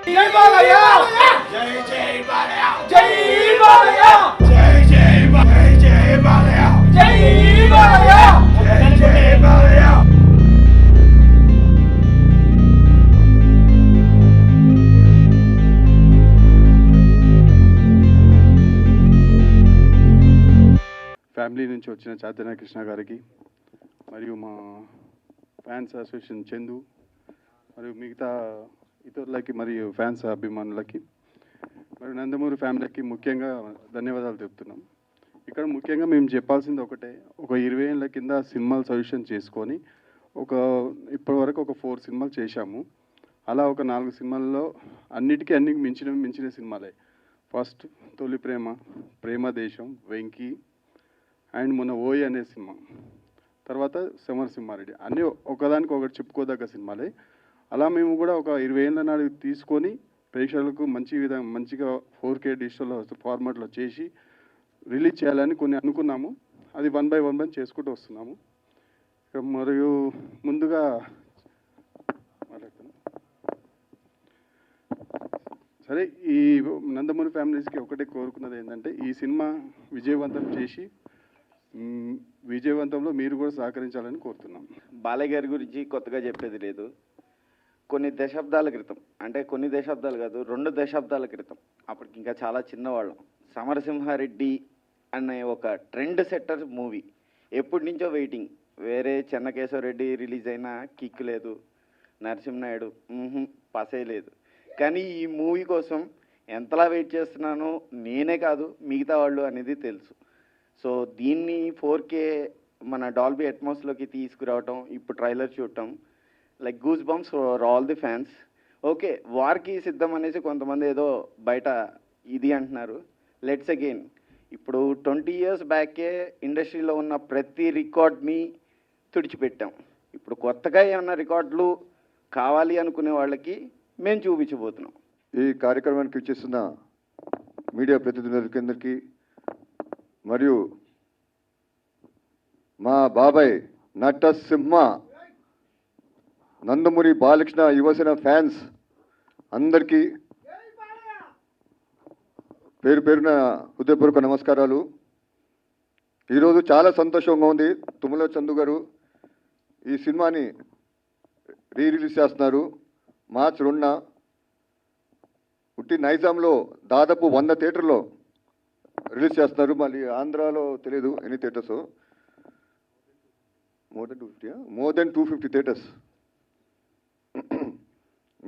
జై బాలయ్య జై జై బాలయ్య జై బాలయ్య జై జై బాలయ్య జై బాలయ్య జై బాలయ్య జై జై బాలయ్య. ఫ్యామిలీ నుంచి వచ్చిన చైతన్య కృష్ణ గారికి మరియు మా ఫ్యాన్స్ అసోసియేషన్ చందు మరియు మిగతా ఇతరులకి మరియు ఫ్యాన్స్ అభిమానులకి మరియు నందమూరి ఫ్యామిలీకి ముఖ్యంగా ధన్యవాదాలు చెప్తున్నాం. ఇక్కడ ముఖ్యంగా మేము చెప్పాల్సింది ఒకటే, ఒక 20 ఏళ్ళ కింద సినిమాలు సజెషన్ చేసుకొని ఇప్పటివరకు ఒక 4 సినిమాలు చేశాము. అలా ఒక 4 సినిమాల్లో అన్ని మించిన సినిమాలే. ఫస్ట్ తొలి ప్రేమ, ప్రేమ దేశం, వెంకీ అండ్ మొన్న ఓయి అనే సినిమా, తర్వాత సమరసింహారెడ్డి, అన్నీ ఒకదానికి ఒకటి చెప్పుకోదగ్గ సినిమాలే. అలా మేము కూడా ఒక 20 ఏళ్ళ నాడు తీసుకొని ప్రేక్షకులకు మంచిగా 4K డిజిటల్ ఫార్మాట్లో చేసి రిలీజ్ చేయాలని కొన్ని అనుకున్నాము. అది 1 by 1 చేసుకుంటూ వస్తున్నాము. మరియు ముందుగా సరే, ఈ నందమూరి ఫ్యామిలీస్కి ఒకటే కోరుకున్నది ఏంటంటే, ఈ సినిమా విజయవంతం చేసి విజయవంతంలో మీరు కూడా సహకరించాలని కోరుతున్నాం. బాలయ్య గారి గురించి కొత్తగా చెప్పేది లేదు. కొన్ని దశాబ్దాల క్రితం, అంటే కొన్ని దశాబ్దాలు కాదు, 2 దశాబ్దాల క్రితం, అప్పటికి ఇంకా చాలా చిన్నవాళ్ళం, సమరసింహారెడ్డి అనే ఒక ట్రెండ్ సెట్టర్ మూవీ ఎప్పటి నుంచో వెయిటింగ్. వేరే చెన్నకేశవరెడ్డి రిలీజ్ అయినా కిక్ లేదు, నరసింహనాయుడు పసే లేదు. కానీ ఈ మూవీ కోసం ఎంతలా వెయిట్ చేస్తున్నానో నేనే కాదు మిగతా వాళ్ళు అనేది తెలుసు. సో దీన్ని 4K మన డాల్బీ అట్మాస్లోకి తీసుకురావటం, ఇప్పుడు ట్రైలర్ చూడటం, like goose bumps for all the fans. Okay, వార్కి సిద్ధం అనేసి కొంతమంది ఏదో బయట ఇది అంటున్నారు. లెట్స్ అగైన్, ఇప్పుడు 20 years బ్యాకే ఇండస్ట్రీలో ఉన్న ప్రతి రికార్డ్ని తుడిచిపెట్టాం. ఇప్పుడు కొత్తగా ఏమన్నా రికార్డులు కావాలి అనుకునే వాళ్ళకి మేము చూపించబోతున్నాం. ఈ కార్యక్రమానికి ఇచ్చేస్తున్న మీడియా ప్రతినిధులందరికీ మరియు మా బాబాయ్ నటసింహ నందమూరి బాలకృష్ణ యువసేన ఫ్యాన్స్ అందరికీ పేరు పేరున హృదయపూర్వక నమస్కారాలు. ఈరోజు చాలా సంతోషంగా ఉంది. తుమ్మల చందు గారు ఈ సినిమాని రిలీజ్ చేస్తున్నారు. మార్చ్ 2న ఉట్టి నైజాంలో దాదాపు 100 థియేటర్లో రిలీజ్ చేస్తున్నారు. మళ్ళీ ఆంధ్రాలో తెలియదు ఎన్ని థియేటర్స్, మోర్ దెన్ 250 థియేటర్స్.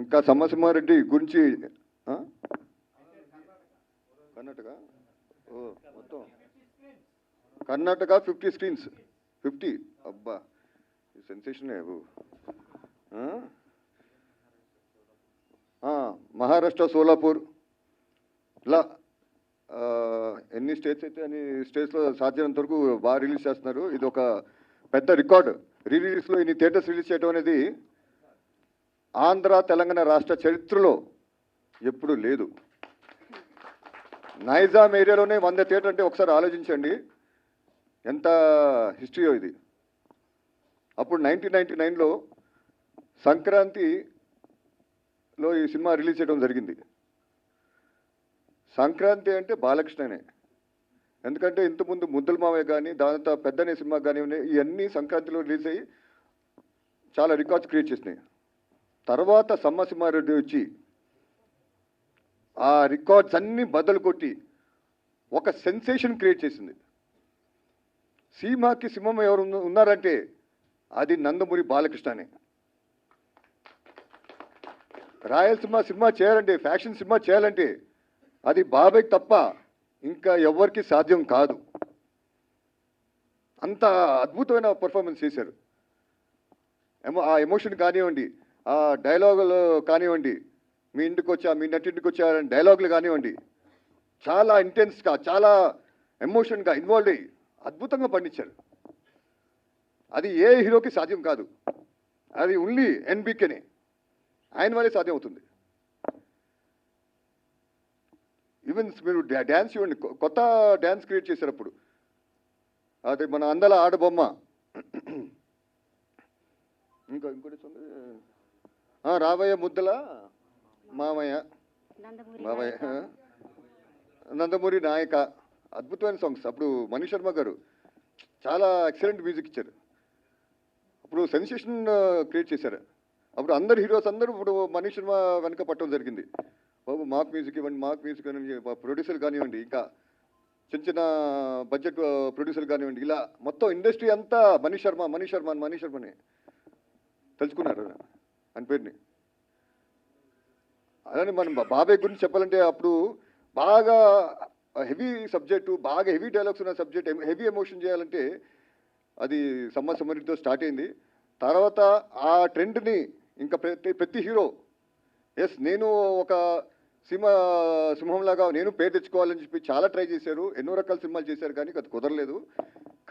ఇంకా సమరసింహారెడ్డి గురించి కర్ణాటక మొత్తం కర్ణాటక 50 స్క్రీన్స్, 50. అబ్బా, సెన్సేషన్. మహారాష్ట్ర సోలాపూర్, ఇలా ఎన్ని స్టేట్స్ అయితే అన్ని స్టేట్స్లో సాధ్యమైనంత వరకు బాగా రిలీజ్ చేస్తున్నారు. ఇది ఒక పెద్ద రికార్డు. రిలీజ్లో ఇన్ని థియేటర్స్ రిలీజ్ చేయడం అనేది ఆంధ్ర తెలంగాణ రాష్ట్ర చరిత్రలో ఎప్పుడూ లేదు. నైజాం ఏరియాలోనే 100 థియేటర్ అంటే ఒకసారి ఆలోచించండి ఎంత హిస్టరీయో ఇది. అప్పుడు 1999లో సంక్రాంతిలో ఈ సినిమా రిలీజ్ చేయడం జరిగింది. సంక్రాంతి అంటే బాలకృష్ణనే, ఎందుకంటే ఇంతకుముందు ముద్దుల మావయ్య కానీ, దాంతో పెద్దనే సినిమా కానీ ఇవన్నీ సంక్రాంతిలో రిలీజ్ అయ్యి చాలా రికార్డ్స్ క్రియేట్ చేసినాయి. తర్వాత సమరసింహారెడ్డి వచ్చి ఆ రికార్డ్స్ అన్నీ బద్దలు కొట్టి ఒక సెన్సేషన్ క్రియేట్ చేసింది. సీమాకి సింహం ఎవరు ఉన్నారంటే అది నందమూరి బాలకృష్ణనే. రాయలసీమ సినిమా చేయాలంటే, ఫ్యాక్షన్ సినిమా చేయాలంటే అది బాబాయ్కి తప్ప ఇంకా ఎవరికి సాధ్యం కాదు. అంత అద్భుతమైన పర్ఫార్మెన్స్ చేశారు. ఆ ఎమోషన్ కానివ్వండి, ఆ డైలాగులు కానివ్వండి, మీ నటింటికి వచ్చా డైలాగులు కానివ్వండి, చాలా ఇంటెన్స్గా, చాలా ఎమోషన్గా ఇన్వాల్వ్ అయ్యి అద్భుతంగా పండించారు. అది ఏ హీరోకి సాధ్యం కాదు. అది ఓన్లీ ఎన్బికేనే, ఆయన వల్లే సాధ్యం అవుతుంది. ఈవెన్ మీరు డ్యాన్స్ చూడండి, కొత్త డ్యాన్స్ క్రియేట్ చేశారు అప్పుడు. అది మన అందల ఆడబొమ్మ, ఇంకోటి రాబోయే ముద్దల మామయ్య, నందమూరి మామయ్య, నాయక. నందమూరి నాయక, అద్భుతమైన సాంగ్స్. అప్పుడు మనీష్ శర్మ గారు చాలా ఎక్సలెంట్ మ్యూజిక్ ఇచ్చారు. అప్పుడు సెన్సేషన్ క్రియేట్ చేశారు. అప్పుడు అందరు హీరోస్ అందరూ ఇప్పుడు మనీష్ శర్మ వెనక పట్టడం జరిగింది. బాబు మాకు మ్యూజిక్ ఇవ్వండి, మాకు మ్యూజిక్ ఇవ్వండి, ప్రొడ్యూసర్లు కానివ్వండి, ఇంకా చిన్న చిన్న బడ్జెట్ ప్రొడ్యూసర్లు కానివ్వండి, ఇలా మొత్తం ఇండస్ట్రీ అంతా మనీష్ శర్మని తెలుసుకున్నారు అని పేరుని. అలానే మనం బాబాయ్ గురించి చెప్పాలంటే అప్పుడు బాగా హెవీ సబ్జెక్టు, బాగా హెవీ డైలాగ్స్ ఉన్న సబ్జెక్ట్, హెవీ ఎమోషన్ చేయాలంటే అది సమ్మర్ సమరితో స్టార్ట్ అయింది. తర్వాత ఆ ట్రెండ్ని ఇంకా ప్రతి హీరో ఎస్ నేను ఒక సింహంలాగా నేను పేరు తెచ్చుకోవాలని చెప్పి చాలా ట్రై చేశారు. ఎన్నో రకాల సినిమాలు చేశారు కానీ అది కుదరలేదు.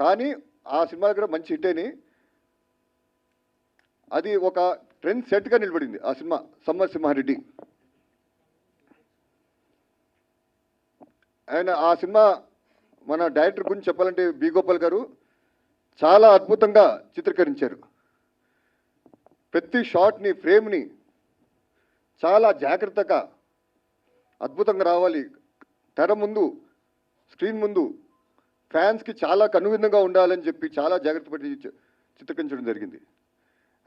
కానీ ఆ సినిమా కూడా మంచి హిట్ అయినాయి. అది ఒక ట్రెండ్ సెట్గా నిలబడింది ఆ సినిమా సమ్మర్ సింహారెడ్డి. ఆయన ఆ సినిమా మన డైరెక్టర్ గురించి చెప్పాలంటే బి గోపాల్ గారు చాలా అద్భుతంగా చిత్రీకరించారు. ప్రతి షాట్ని, ఫ్రేమ్ని చాలా జాగ్రత్తగా అద్భుతంగా రావాలి. తెర ముందు, స్క్రీన్ ముందు ఫ్యాన్స్కి చాలా కనువిందుగా ఉండాలని చెప్పి చాలా జాగ్రత్త పడి చిత్రీకరించడం జరిగింది.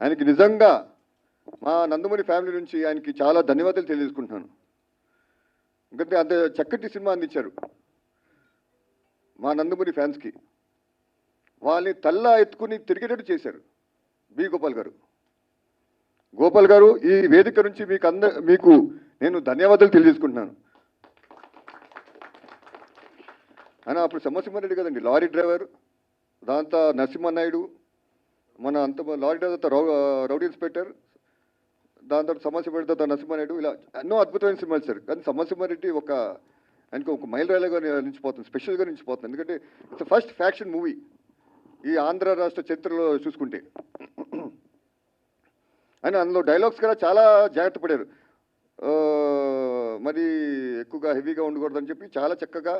ఆయనకి నిజంగా మా నందమూరి ఫ్యామిలీ నుంచి ఆయనకి చాలా ధన్యవాదాలు తెలియజేసుకుంటున్నాను. ఎందుకంటే అంత చక్కటి సినిమా అందించారు మా నందమూరి ఫ్యాన్స్కి. వాళ్ళని తల్లా ఎత్తుకుని తిరిగేటట్టు చేశారు బి గోపాల్ గారు. గోపాల్ గారు ఈ వేదిక నుంచి మీకు నేను ధన్యవాదాలు తెలియజేసుకుంటున్నాను. ఆయన అప్పుడు సమరసింహారెడ్డి కదండి లారీ డ్రైవర్, దాంతో నరసింహనాయుడు, మన అంత లారీ డ్రైవర్ రౌడీ ఇన్స్పెక్టర్, దాని తర్వాత సమరసింహారెడ్డి తర్వాత నరసింహనాయుడు, ఇలా ఎన్నో అద్భుతమైన సినిమాలు సార్. కానీ సమరసింహారెడ్డి ఆయనకు ఒక మైలురాయిగా నిలిచిపోతుంది, స్పెషల్గా నిలిచిపోతుంది. ఎందుకంటే ఇట్స్ ఫస్ట్ ఫ్యాక్షన్ మూవీ ఈ ఆంధ్ర రాష్ట్ర చరిత్రలో చూసుకుంటే. అని అందులో డైలాగ్స్ కూడా చాలా జాగ్రత్త పడారు. మరి ఎక్కువగా హెవీగా ఉండకూడదని చెప్పి చాలా చక్కగా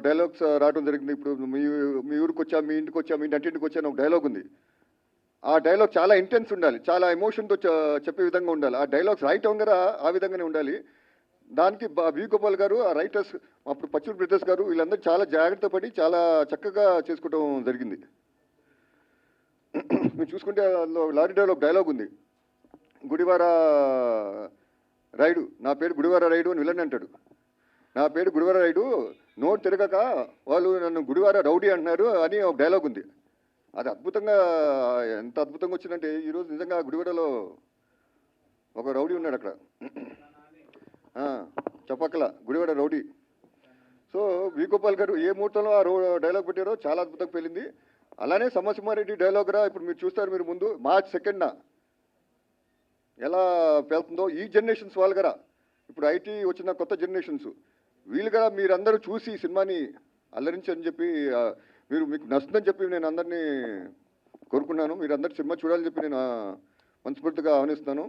డైలాగ్స్ రావడం జరిగింది. ఇప్పుడు మీ ఊరికి వచ్చా, మీ ఇంటికి వచ్చా, మీ నటింటికి వచ్చా అని ఒక డైలాగ్ ఉంది. ఆ డైలాగ్ చాలా ఇంటెన్స్ ఉండాలి, చాలా ఎమోషన్తో చెప్పే విధంగా ఉండాలి. ఆ డైలాగ్స్ రాయటం కూడా ఆ విధంగానే ఉండాలి. దానికి బి గోపాల్ గారు, ఆ రైటర్స్ అప్పుడు పచ్చూరు బ్రదర్స్ గారు వీళ్ళందరూ చాలా జాగ్రత్త పడి చాలా చక్కగా చేసుకోవడం జరిగింది. మీరు చూసుకుంటే అందులో లారీ డైలాగ్ డైలాగ్ ఉంది, గుడివార రైడు, నా పేరు గుడివార రైడు అని విలన్ అంటాడు. నా పేరు గుడివార రైడు, నోట్ తిరగక వాళ్ళు నన్ను గుడివార రౌడీ అంటున్నారు అని ఒక డైలాగ్ ఉంది. అది అద్భుతంగా, ఎంత అద్భుతంగా వచ్చిందంటే ఈరోజు నిజంగా గుడివాడలో ఒక రౌడీ ఉన్నాడు అక్కడ, చెప్పక్కల Gudivada rowdy. So we Gopal గారు ఏ ముహూర్తంలో ఆ డైలాగ్ పెట్టారో చాలా అద్భుతంగా పెళ్ళింది. అలానే సమరసింహారెడ్డి డైలాగ్ రా ఇప్పుడు మీరు చూస్తారు, మీరు ముందు మార్చ్ 2న ఎలా వెళ్తుందో ఈ జనరేషన్స్ వాళ్ళు కదా, ఇప్పుడు ఐటీ వచ్చిన కొత్త జనరేషన్స్ వీళ్ళు కదా, మీరందరూ చూసి ఈ సినిమాని అల్లరించని చెప్పి మీకు నచ్చుతుందని చెప్పి నేను అందరినీ కోరుకున్నాను. మీరు అందరు సినిమా చూడాలని చెప్పి నేను మనస్ఫూర్తిగా ఆహ్వానిస్తున్నాను.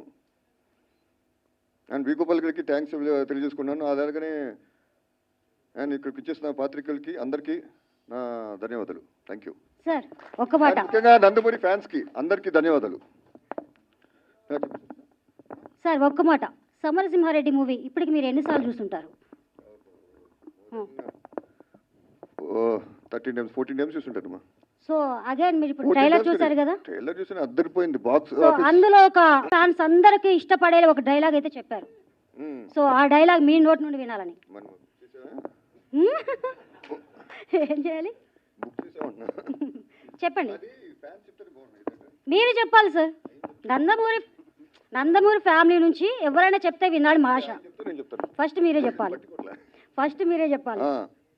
అండ్ వి గోపాల్ గారికి థ్యాంక్స్ తెలియజేసుకున్నాను. అలాగనే అండ్ ఇక్కడికి ఇచ్చేసిన పాత్రికలకి అందరికీ నా ధన్యవాదాలు. Thank you sir. ఒక్క మాట, ముఖ్యంగా నందమూరి ఫ్యాన్స్కి అందరికీ ధన్యవాదాలు సార్. ఒక్క మాట, సమరసింహారెడ్డి మూవీ ఇప్పటికి మీరు ఎన్నిసార్లు చూస్తుంటారు? 13 times 14 times చూస్తుంటాను. సో అగైన్ మీరు ఇప్పుడు ట్రైలర్ చూసారు కదా, ట్రైలర్ చూసిన అద్దరిపోయింది బాక్స్. సో అందులో ఒక ఫ్యాన్స్ అందరికీ ఇష్టపడే ఒక డైలాగ్ అయితే చెప్పారు. సో ఆ డైలాగ్ మీ నోటి నుండి వినాలని. ఏం చేయాలి చెప్పండి, మీరు చెప్పాలి సార్. నందమూరి ఫ్యామిలీ నుంచి ఎవరైనా చెప్తే వినాలి మా ఆశ. ఫస్ట్ మీరే చెప్పాలి.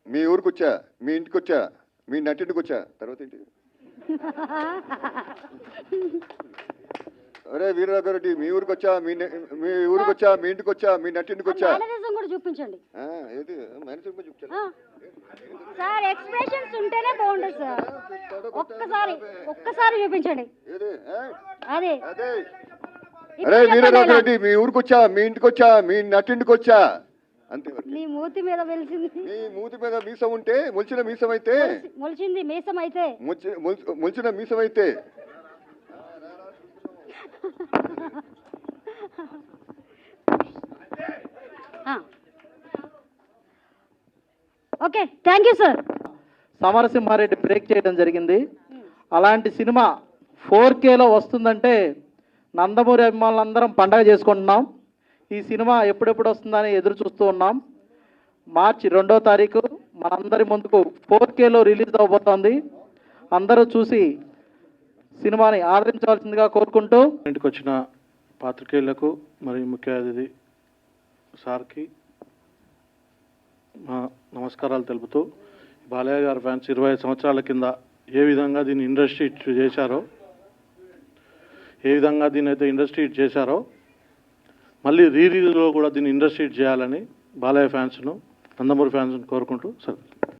మీ ఊరికి వచ్చా, మీ ఇంటికి వచ్చా, మీ నటింటికి వచ్చా, తర్వాత ఏంటి? అరే వీరరాఘరెడ్డి, మీ ఊరికి వచ్చా, మీ ఊరికి వచ్చా, మీ ఇంటికి వచ్చా, మీ నటింటికి వచ్చా. మేనరిజం కూడా చూపించండి. ఏది మేనేజర్ చూపించాలి సార్, ఎక్స్ప్రెషన్స్ ఉంటేనే బాగుంటుంది సార్. ఒక్కసారి చూపించండి. అదే అరే వీరరాఘరెడ్డి, మీ ఊరికి వచ్చా, మీ ఇంటికి వచ్చా, మీ నటింటికి వచ్చా, అంతే. నీ మూతి మీద వెలిసింది, నీ మూతి మీద మీసం ఉంటే మొలిచిన మీసం అయితే, మొలిచింది మీసం అయితే, మొలిచిన మీసం అయితే okay, thank you sir. Samarasimha Reddy break చేయడం జరిగింది. అలాంటి సినిమా 4Kలో వస్తుందంటే నందమూరి అభిమానులందరం పండగ చేసుకుంటున్నాం. ఈ సినిమా ఎప్పుడెప్పుడు వస్తుందని ఎదురు చూస్తూ ఉన్నాం. మార్చి 2వ తారీఖు మనందరి ముందుకు 4Kలో రిలీజ్ అవబోతోంది. అందరూ చూసి సినిమాని ఆదరించవలసిందిగా కోరుకుంటూ ఇంటికి వచ్చిన పాత్రికేయులకు మరియు ముఖ్య అతిథి సార్కి మా నమస్కారాలు తెలుపుతూ, బాలయ్య గారి ఫ్యాన్స్ 25 సంవత్సరాల కింద ఏ విధంగా దీన్ని ఇండస్ట్రీ చేశారో, ఏ విధంగా దీన్ని అయితే ఇండస్ట్రీ చేశారో మళ్ళీ రీలీజ్లో కూడా దీన్ని ఇండస్ట్రీ చేయాలని బాలయ్య ఫ్యాన్స్ను, నందమూరి ఫ్యాన్స్ను కోరుకుంటూ సార్.